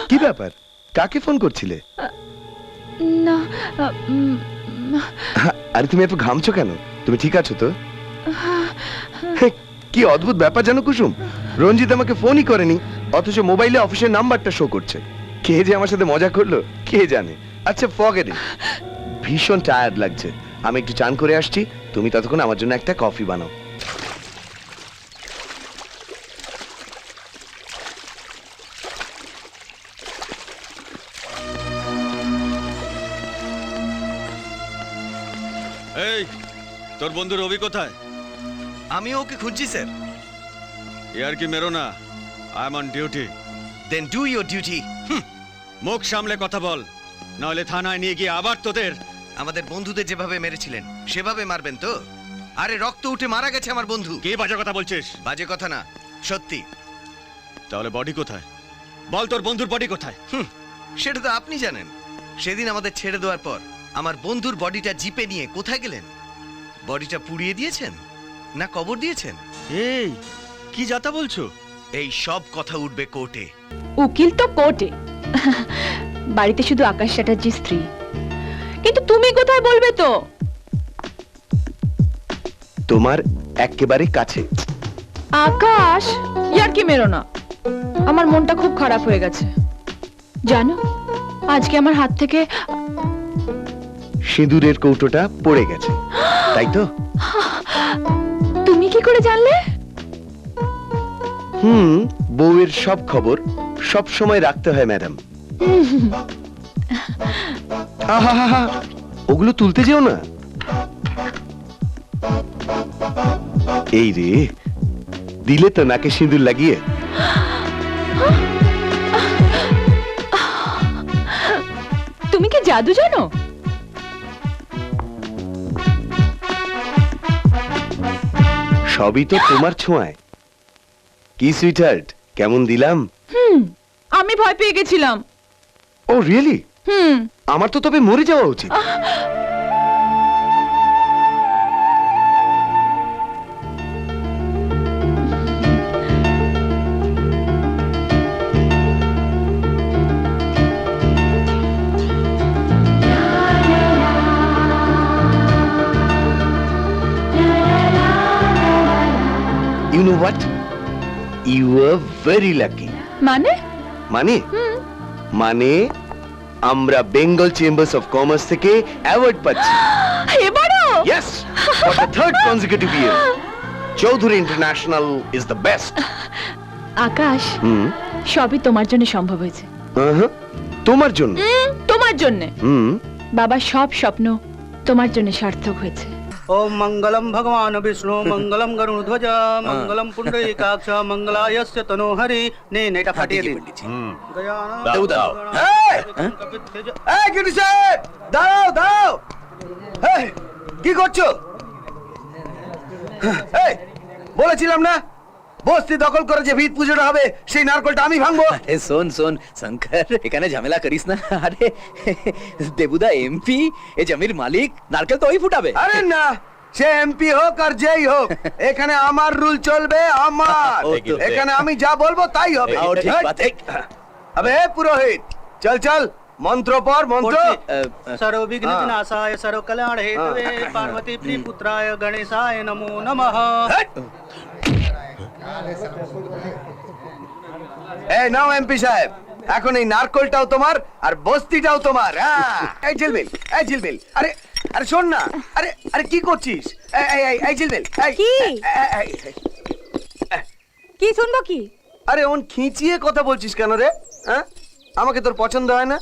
কি ব্যাপার, কাকে ফোন করছিলে? না আরে তুমি এত ঘামছো কেন? তুমি ঠিক আছো তো? কি অদ্ভুত ব্যাপার জানো কুসুম, রঞ্জিত আমাকে ফোনই করেনি, অথচ মোবাইলে অফিসের নাম্বারটা শো করছে। কে যে আমার সাথে মজা করলো কে জানে। আচ্ছা ফরগেট ইট। ভীষণ টায়ার্ড লাগছে, আমি একটু চান করে আসছি, তুমি ততক্ষণ আমার জন্য একটা কফি বানাও। এই তোর বন্ধু রবি কোথায়? আমি ওকে খুঁজছি স্যার। ইয়ার কি মেরো না, I am on duty. Then do your duty. মুখ সামলে কথা বল, নাহলে থানায় নিয়ে গিয়ে আবার তোদের। আমাদের বন্ধুদের যেভাবে মেরেছিলেন সেভাবে মারবেন তো? আরে রক্ত উঠে মারা গেছে আমার বন্ধু। কি বাজে কথা বলছিস? বাজে কথা না, সত্যি। তাহলে বডি কোথায়? বল তোর বন্ধুর বডি কোথায়? সেটা তো আপনি জানেন। সেদিন আমাদের ছেড়ে দেওয়ার পর আমার বন্ধুর বডিটা জিপে নিয়ে কোথায় গেলেন? বডিটা পুড়িয়ে দিয়েছেন না কবর দিয়েছেন? এই কি যাতা বলছো? এই সব কথা উঠবে কোর্টে। উকিল তো কোর্টে, বাড়িতে শুধু আকাশ চ্যাটার্জি স্ত্রী। কিন্তু তুমি কোথায় বলবে তো? তোমার একেবারে কাছে। আকাশ, ইয়ার কি মেরো না, আমার মনটা খুব খারাপ হয়ে গেছে জানো। আজকে আমার হাত থেকে সিঁদুরের কৌটোটা পড়ে গেছে, তাই তো? তুমি কি করে জানলে? বউয়ের সব খবর সব সময় রাখতে হয় ম্যাডাম। ওগুলো তুলতে যেও না। এই রে, দিলে তো নাকে সিঁদুর লাগিয়ে। তুমি কি জাদু জানো? সবই তো তোমার ছোঁয়ায়। কি সুইটহার্ট, কেমন দিলাম? আমি ভয় পেয়ে গেছিলাম। ও রিয়েলি? আমার তো তবে মরে যাওয়া উচিত। You know what? You were very lucky. মানে? মানে? মানে আমরা বেঙ্গল চেম্বার্স অফ কমার্স থেকে অ্যাওয়ার্ড পাচ্ছি। এবারও? Yes, for the third consecutive year. Chowdhury international is the best. আকাশ, সবই তোমার জন্য সম্ভব হয়েছে। তোমার জন্য? তোমার জন্য। বাবা সব স্বপ্ন তোমার জন্য সার্থক হয়েছে। ओम मंगलम भगवान विष्णु मंगलम गरुड़ध्वज मंगलम पुंडरीकाक्ष मंगलायस्य तनोहरि ने नेटा फाटिয়ে দিন। দাও দাও। এই কিটি সাহেব, দাও দাও। এই কি করছো? এই বলেছিলাম না, বস্তি দখল করে যে ভিত পুজোটা হবে সেই নারকলটা আমি ভাঙবো। আরে শোন শোন শঙ্কর, এখানে ঝামেলা করিস না। আরে দেবুদা এমপি, এ জমির মালিক, নারকেল তো ওই ফুটাবে। আরে না, সে এমপি হোক আর যেই হোক, এখানে আমার রুল চলবে, আমার। এখানে আমি যা বলবো তাই হবে। আবে পুরোহিত, চল চল, মন্ত্র পড়, মন্ত্র। सर्व विघ्न विनाशाय सर्व कल्याण हेतवे पार्वती प्रियपुत्राय गणेशाय नमो नमः। এই নাও এমপি সাহেব, এখন এই নারকলটাও তোমার আর বস্তিটাও তোমার। এই ঝিলমিল, এই ঝিলমিল, আরে আরে শোন না, আরে আরে কি করছিস? এই ঝিলমিল, কি? কি শুনবো কি? আরে ওন খিঁচিয়ে কথা বলছিস কেন রে? হ্যাঁ, আমাকে তোর পছন্দ হয় না?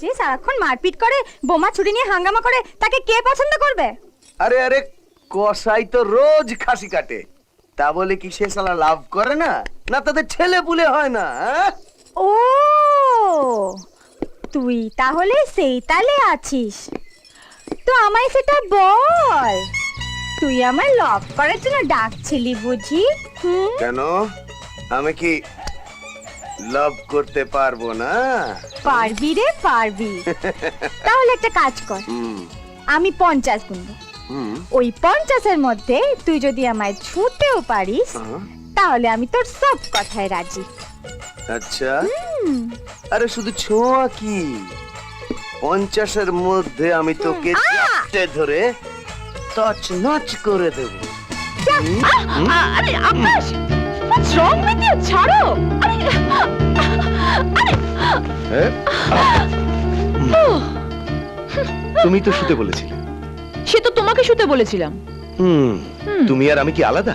যে সারাক্ষণ মারপিট করে, বোমা ছুরি নিয়ে হাঙ্গামা করে, তাকে কে পছন্দ করবে? আরে আরে, কসাই তো রোজ খাসি কাটে, তা বলে কি সে শালা লাভ করে না? না তাদের ছেলে পুলে হয় না? ও, তুই তাহলে সেই তালে আছিস? তো আমায় সেটা বল, তুই আমায় লভ করার জন্য ডাকছিলি বুঝি? কেন, আমি কি লাভ করতে পারবো না? পারবি রে পারবি। তাহলে একটা কাজ কর, আমি 50 গুনবো, ওই 50-এর মধ্যে তুই যদি আমায় ছুঁতেও পারিস তাহলে আমি তোর সব কথায় রাজি। আচ্ছা আরে শুধু ছোঁয়া কি 50-এর মধ্যে আমি তোকে চাপটে ধরে তছ নচ করে দেব। আরে আকাশ, what's wrong with you? ছাড়ো। আরে তুমি তো শুতে বলেছিলে। সে তো তোমাকে শুতে বলেছিলাম। তুমি আর আমি কি আলাদা?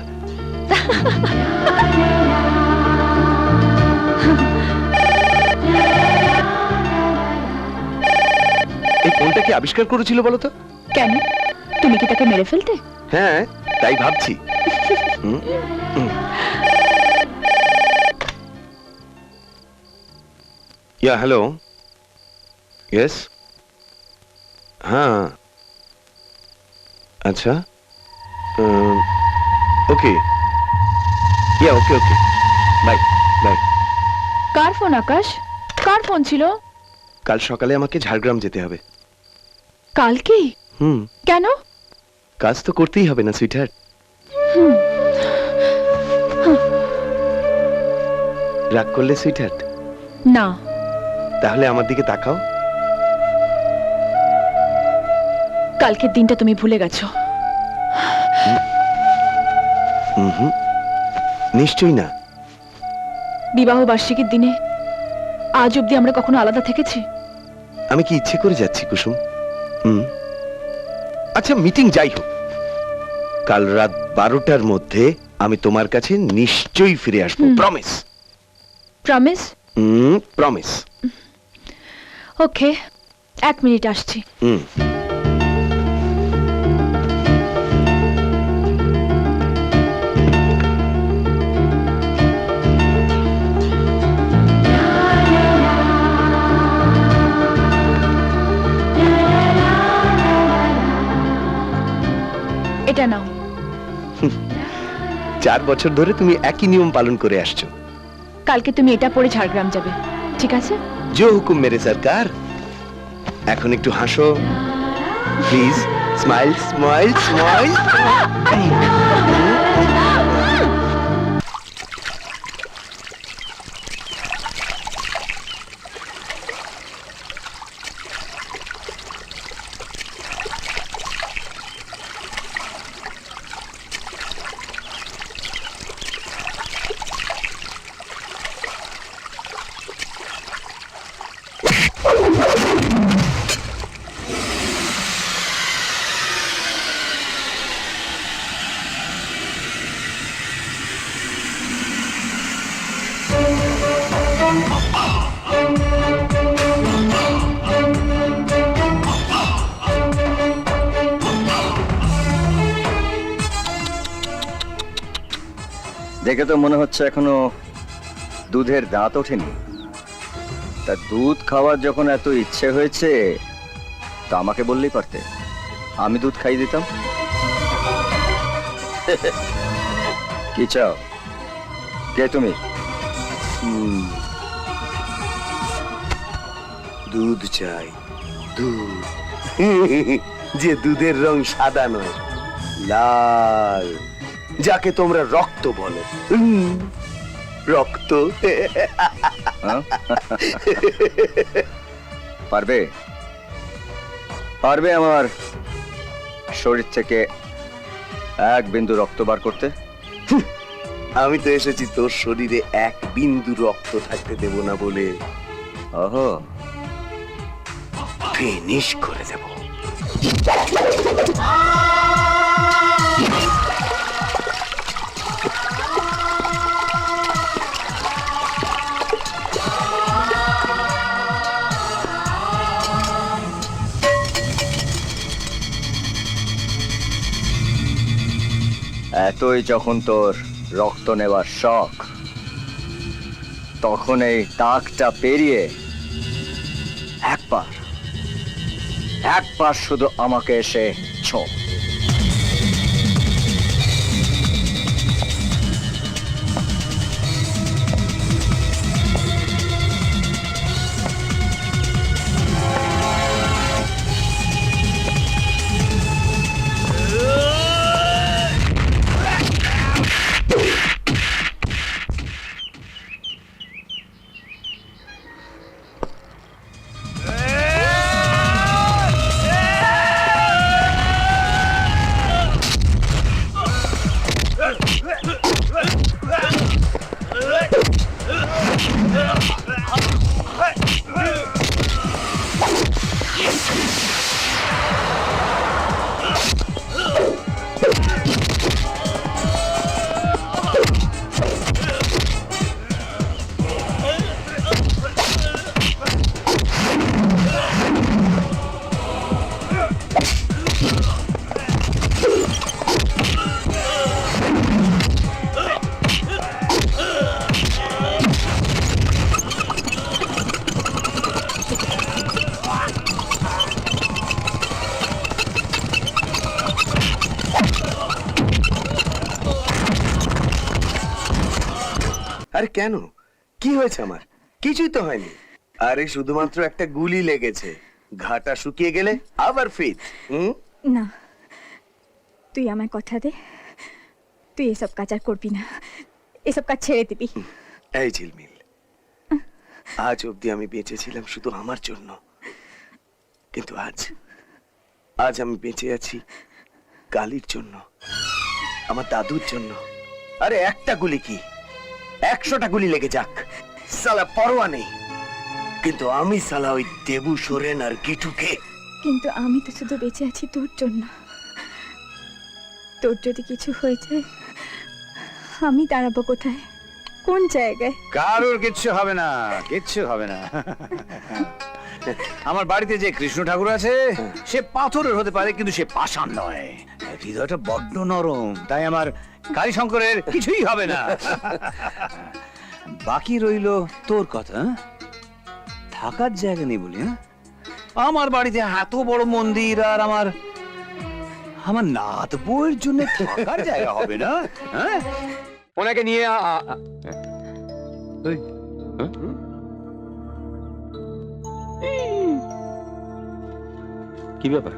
এই ফোনটা কি আবিষ্কার করেছিল বলো তো? কেন, তুমি কি তাকে মেরে ফেলতে? হ্যাঁ, তাই ভাবছি। या हेलो यस हाँ अच्छा ओके या ओके ओके बाय बाय। কার ফোন আকাশ? কার ফোন ছিল? কাল সকালে আমাকে ঝাড়গ্রাম যেতে হবে। কাল কি? কেন? কাজ তো করতেই হবে না সুইটহার্ট। রাগ করলে সুইটহার্ট? না। তাহলে আমার দিকে তাকাও। কালকের দিনটা তুমি ভুলে গেছো। নিশ্চয়ই না। বিবাহ বার্ষিকীর দিনে আজ অব্দি আমরা কখনো আলাদা থেকেছি? আমি কি ইচ্ছে করে যাচ্ছি কুসুম? আচ্ছা মিটিং যাই হোক, কাল রাত 12টার মধ্যে আমি তোমার কাছে নিশ্চয়ই ফিরে আসবো। প্রমিস? প্রমিস? প্রমিস। ওকে, 1 মিনিট আসছি। এটা নাও। 4 বছর ধরে তুমি একই নিয়ম পালন করে আসছো। কালকে তুমি এটা পরে ঝাড়গ্রাম যাবে, ঠিক আছে? जो हुकुम मेरे सरकार। এখন একটু হাসো প্লিজ। Smile smile smile. দেখে তো মনে হচ্ছে এখনো দুধের দাঁত ওঠেনি। তা দুধ খাওয়ার যখন এত ইচ্ছে হয়েছে তা আমাকে বললেই পারতে, আমি দুধ খাইয়ে দিতাম। কি চাও? কে তুমি? দুধ চাই, দুধ। যে দুধের রং সাদা নয়, লাল, যাকে তোমরা রক্ত বলো। রক্ত। পারবে? পারবে আমার শরীর থেকে 1 বিন্দু রক্ত বার করতে? আমি তো এসেছি তোর শরীরে 1 বিন্দু রক্ত থাকতে দেব না বলে। ওহো, ফিনিশ করে দেব। এতই যখন তোর রক্ত নেওয়ার শখ, তখন এই দাগটা পেরিয়ে একবার শুধু আমাকে এসে ছো। আরে কেন, কি হয়েছে আমার? কিছুই তো হয়নি। আরে শুধুমাত্র একটা গুলি লেগেছে, ঘাটা শুকিয়ে গেলে আবার ফিট। না, তুই আমায় কথা দে, তুই এসব কাজ আর করবি না, এসব কাজ ছেড়ে দিবি। এই ঝিলমিল, আজ অবধি আমি বেঁচে ছিলাম শুধু আমার জন্য, কিন্তু আজ আমি বেঁচে আছি কালীর জন্য, আমার দাদুর জন্য। আরে একটা গুলি কি, 100টা গুলি লেগে যাক, সালা পরোয়া নেই। কিন্তু আমি সালা ওই দেবু, সোরেন আর গিটুকে। কিন্তু আমি তো শুধু বেঁচে আছি তোর জন্য। তোর যদি কিছু হয়ে যায়, আমি দাঁড়াবো কোথায়, কোন জায়গায়? কারোর কিচ্ছু হবে না, কিচ্ছু হবে না। আমার বাড়িতে যে কৃষ্ণ ঠাকুর আছে সে পাথরের হতে পারে, কিন্তু সে পাষাণ নয়। হৃদয়টা বড্ড নরম, তাই আমার কালীশঙ্করের কিছুই হবে না। বাকি রইলো তোর কথা। থাকার জায়গা নেই বলি, হ্যাঁ? আমার বাড়িতে এত বড় মন্দির আর আমার নাত বউয়ের জন্য থাকার জায়গা হবে না, হ্যাঁ? ওনাকে নিয়ে কি ব্যাপার,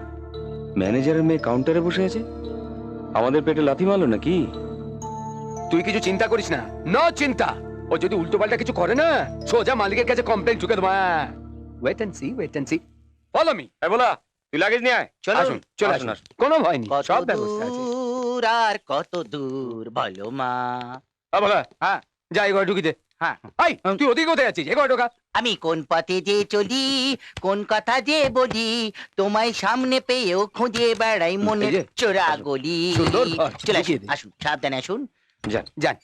ম্যানেজারের মেয়ে কাউন্টারে বসে আছে, আমাদের পেটে লাথি মারলো নাকি? তুই কিছু চিন্তা করিস না, নো চিন্তা। ও যদি উল্টো পাল্টা কিছু করে না, সোজা মালিকের কাছে কমপ্লেন ঢুকে দেবো। Wait and see follow me. বলা, তুই লাগেজ নিয়ে আয়। চলো আসুন, চলে আসুন, আসুন, কোনো ভয় নেই, সব ব্যবস্থা আছে। দূর আর কত দূর বলো মা। বলা, হ্যাঁ যাই ঘরে ঢুকিতে। হ্যাঁ, তুই ওদিকে কোথায় আছিস? এ ঘরে ঢোকা। আমি কোন পথে যে চলি, কোন কথা যে বলি, তোমায় সামনে পেয়েও খুঁজে বেড়াই মনে এই যে, চোরা আসুন। গলি। সুন্দর ঘর, চলে দেখিয়ে আসুন, দে। আসুন, সাবধানে আসুন। যান। যান।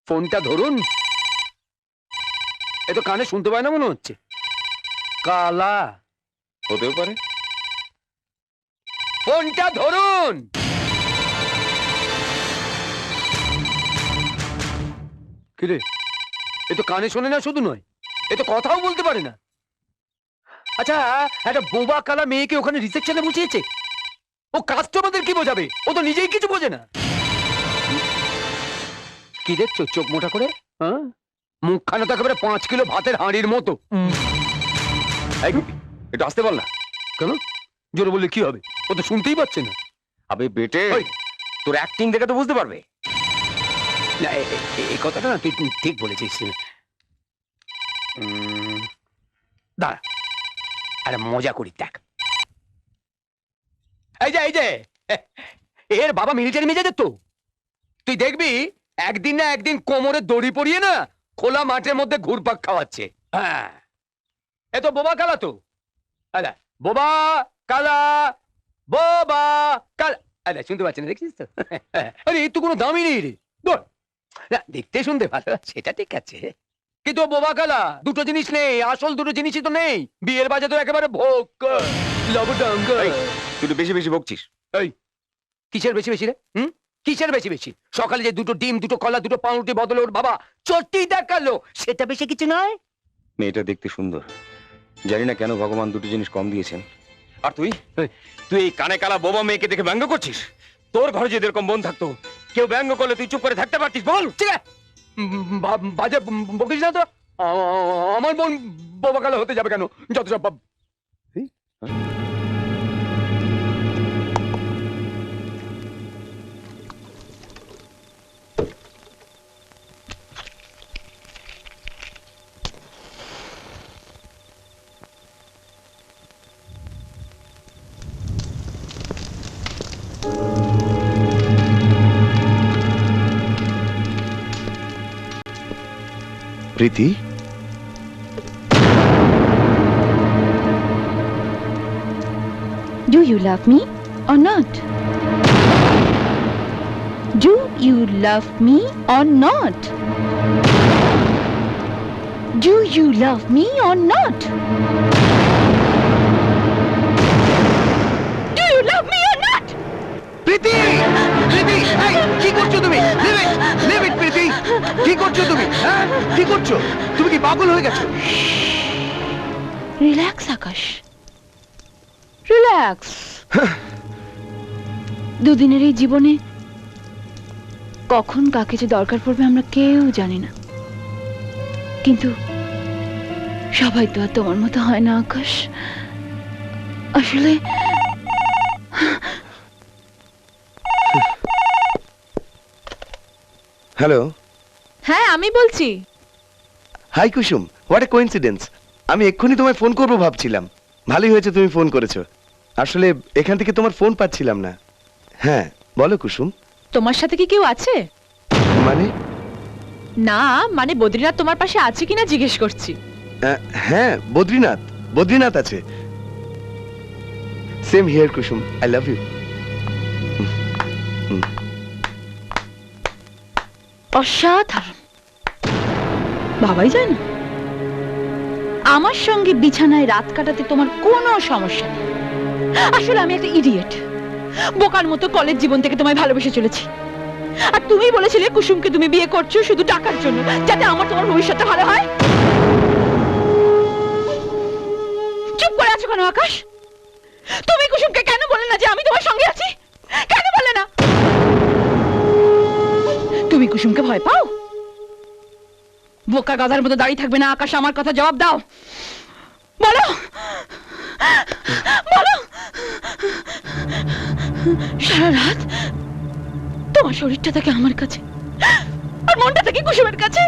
ফোনটা ধরুন। এ তো কানে শুনতে পায় না মনে হচ্ছে। কালা, হতেও পারে। ফোনটা ধরুন। কিরে, এ তো কানে শোনে না, শুধু নয়, এ তো কথাও বলতে পারে না। আচ্ছা, একটা বোবা কালা মেয়েকে ওখানে রিসেপশনে বসিয়েছে, ও কাস্টমারদের কি বোঝাবে? ও তো নিজেই কিছু বোঝে না। কি দেখছো চোখ মোটা করে? হ্যাঁ, মুখখানা তো একেবারে 5 কিলো ভাতের হাঁড়ির মতো। এই গুপি, একটু আসতে বল না। কেন? জোরে বললে কি হবে? ও তো শুনতেই পাচ্ছে না। আবে বেটে, ওই। তোর অ্যাক্টিং দেখে তো বুঝতে পারবে। না, এই কথাটা না তুই ঠিক বলেছিস। দাঁড়া, আরে মজা করি, দেখ। এই যে এর বাবা মিলিটারি মেজাজের তো। তুই দেখবি একদিন না একদিন কোমরে দড়ি পরিয়ে না খোলা মাঠের মধ্যে ঘুরপাক খাওয়াচ্ছে। হ্যাঁ, এ তো বোবা কালা তো। আরে বোবা কালা, বোবা কালা। আরে শুনতে পাচ্ছি না, দেখছিস তো? আরে এর তো কোনো দামই নেই রে। না, দেখতে শুনতে ভালো, সেটা ঠিক আছে, কিন্তু বোবা কালা। দুটো জিনিস নেই, আসল দুটো জিনিসই তো নেই। বিয়ের বাজে তো একেবারে ভোগ লবডঙ্গ। তুই তো বেশি বেশি বকছিস। এই, কিসের বেশি বেশি রে? কিসের বেশি বেশি? সকালে যে দুটো ডিম, দুটো কলা, দুটো পাউরুটি বদলে ওর বাবা চটি দেখালো, সেটা বেশি কিছু নয়। মেয়েটা দেখতে সুন্দর, জানি না কেন ভগবান দুটো জিনিস কম দিয়েছেন। আর তুই তুই এই কানে কালা বোবা মেয়েকে দেখে ব্যঙ্গ করছিস? তোর ঘরে যদি এরকম বোন থাকতো, কেউ ব্যঙ্গ করলে তুই চুপ করে থাকতে পারতিস? বল। ঠিক আছে, বাজে বকিস না তো। আমার বোন বোবা কালা হতে যাবে কেন? যত সব প্রীতি, Do you love me or not? Do you love me or not? Do you love me or not? Do you love me or not? প্রীতি, প্রীতি, এই, কি করছো তুমি? Leave it, প্রীতি। কি করছো তুমি? হ্যাঁ, কি করছো? তুমি কি পাগল হয়ে গেছো? রিল্যাক্স আকাশ, রিল্যাক্স। দুদিনের এই জীবনে কখন কাকে যে দরকার পড়বে আমরা কেউ জানি না, কিন্তু সবাই তো আর তোমার মতো হয় না আকাশ। আসলে হ্যালো, হ্যাঁ আমি বলছি। Hi Kusum, what a coincidence. আমি এক্ষুনি তোমায় ফোন করবো ভাবছিলাম। ভালোই হয়েছে তুমি ফোন করেছো। আসলে এখান থেকে তোমার ফোন পাচ্ছিলাম না। হ্যাঁ বলো কুসুম। তোমার সাথে কি কেউ আছে? মানে? না মানে বদ্রীনাথ তোমার পাশে আছে কিনা জিজ্ঞেস করছি। হ্যাঁ বদ্রীনাথ, বদ্রীনাথ আছে। Same here Kusum, I love you. অসাধারণ, ভাবাই যায় না। আমার সঙ্গে বিছানায় রাত কাটাতে তোমার কোনো সমস্যা নেই। আসলে আমি একটা ইডিয়েট, বোকার মতো কলেজ জীবন থেকে তোমায় ভালোবেসে চলেছি। আর তুমি বলেছিলে কুসুমকে তুমি বিয়ে করছো শুধু টাকার জন্য, যাতে আমার তোমার ভবিষ্যৎটা ভালো হয়। চুপ করে আছো কেন আকাশ? তুমি কুসুমকে কেন বললে না যে আমি তোমার সঙ্গে আছি? কেন বললে না? তুমি কুসুমকে ভয় পাও? বোকা গাধার মতো দাঁড়িয়ে থাকবে না আকাশ, আমার কথা জবাব দাও। বলো বলো। সারা রাত তোমার শরীরটা থাকে আমার কাছে আর মনটা থাকে কুসুমের কাছে।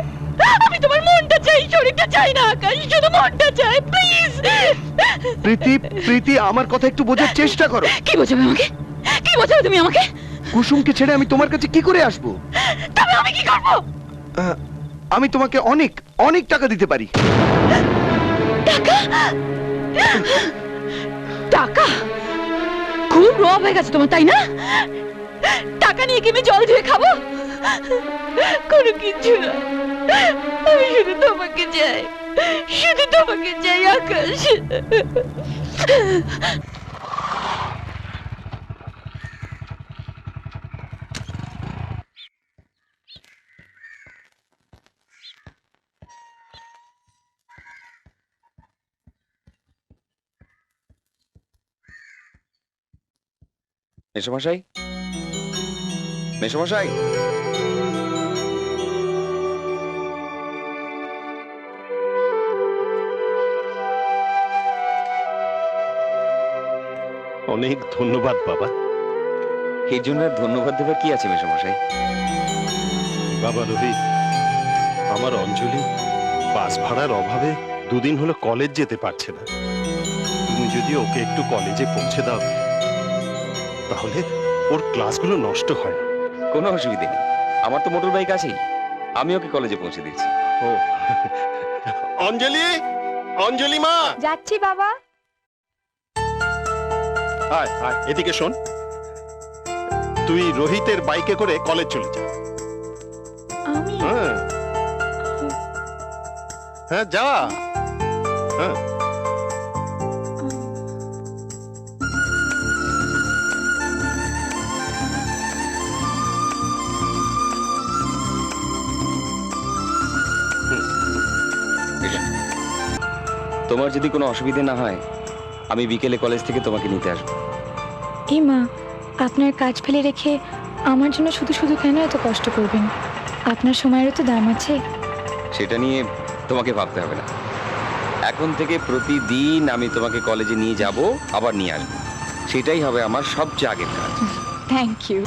আমি তোমার মনটা চাই, শরীরটা চাই না আকাশ, শুধু মনটা চাই প্লিজ। প্রীতি, প্রীতি আমার কথা একটু বোঝার চেষ্টা করো। কি বোঝাবে আমাকে? কি বোঝাবে তুমি আমাকে? কুসুমকে ছেড়ে আমি তোমার কাছে কি করে আসবো? তবে আমি কি করব? আমি তোমাকে অনেক অনেক টাকা দিতে পারি। টাকা? টাকা? খুব রব হয়ে গেছে তোমার, তাই না? টাকা নিয়ে কি আমি জল ধুয়ে খাবো? কোনো কিছু না, আমি শুধু তোমাকে চাই, শুধু তোমাকে চাই আকাশ। মেসোমশাই, মেসোমশাই, অনেক ধন্যবাদ বাবা। এর জন্য আর ধন্যবাদ দেবার কি আছে মেসোমশাই? বাবা রবি, আমার অঞ্জলি বাস ভাড়ার অভাবে দুদিন হলো কলেজ যেতে পারছে না। তুমি যদি ওকে একটু কলেজে পৌঁছে দাও তাহলে ওর ক্লাসগুলো নষ্ট হয় না। কোনো অসুবিধে নেই, আমার তো মোটর বাইক আছেই, আমি ওকে কলেজে পৌঁছে দিচ্ছি। ও অঞ্জলি, অঞ্জলি মা, যাচ্ছি বাবা। আয় আয় এদিকে শোন, তুই রোহিতের বাইকে করে কলেজ চলে যা। আমি? হ্যাঁ হ্যাঁ যা। হ্যাঁ তোমার যদি কোনো অসুবিধে না হয় আমি বিকেলে কলেজ থেকে তোমাকে নিতে আসবো। এই মা, আপনার কাজ ফেলে রেখে আমার জন্য শুধু শুধু কেন এত কষ্ট করবেন? আপনার সময়েরও তো দাম আছে। সেটা নিয়ে তোমাকে ভাবতে হবে না, এখন থেকে প্রতিদিন আমি তোমাকে কলেজে নিয়ে যাব আবার নিয়ে আসবো, সেটাই হবে আমার সবচেয়ে আগের কাজ। Thank you.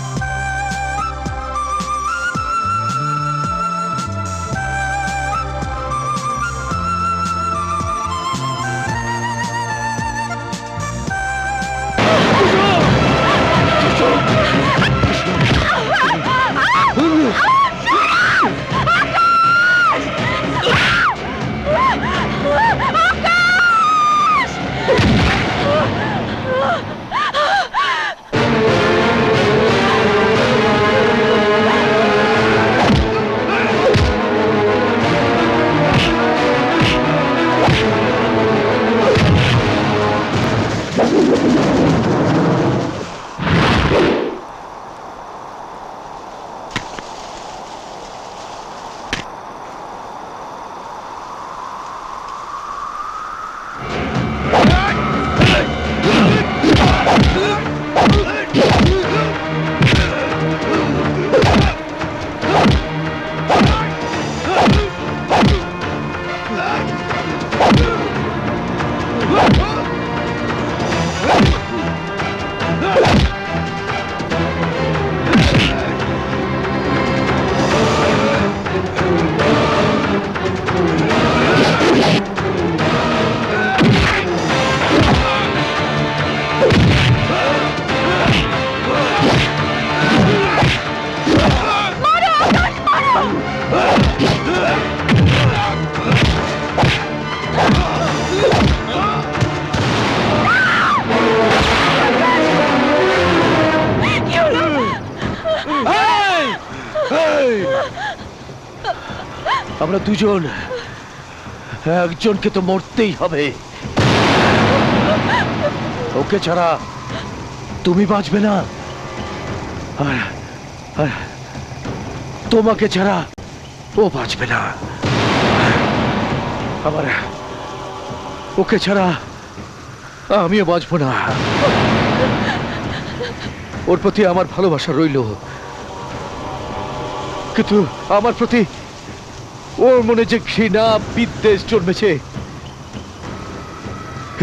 আকাশ! আমরা দুজন একজনকে তো মরতেই হবে, ওকে ছাড়া তুমি বাঁচবে না, আর আর তোমাকে ছাড়া ও বাঁচবে না। আবার ওকে ছাড়া আমিও বাঁচবো না। ওর প্রতি আমার ভালোবাসা রইল, কিন্তু আমার প্রতি ওর মনে যে ঘৃণা বিদ্বেষ জন্মেছে,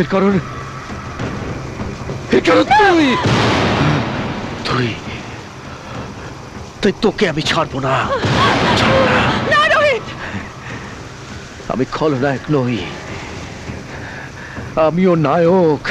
এর কারণ তুই তুই তাই তোকে আমি ছাড়বো না। আমি খলনায়ক নই, আমিও নায়ক।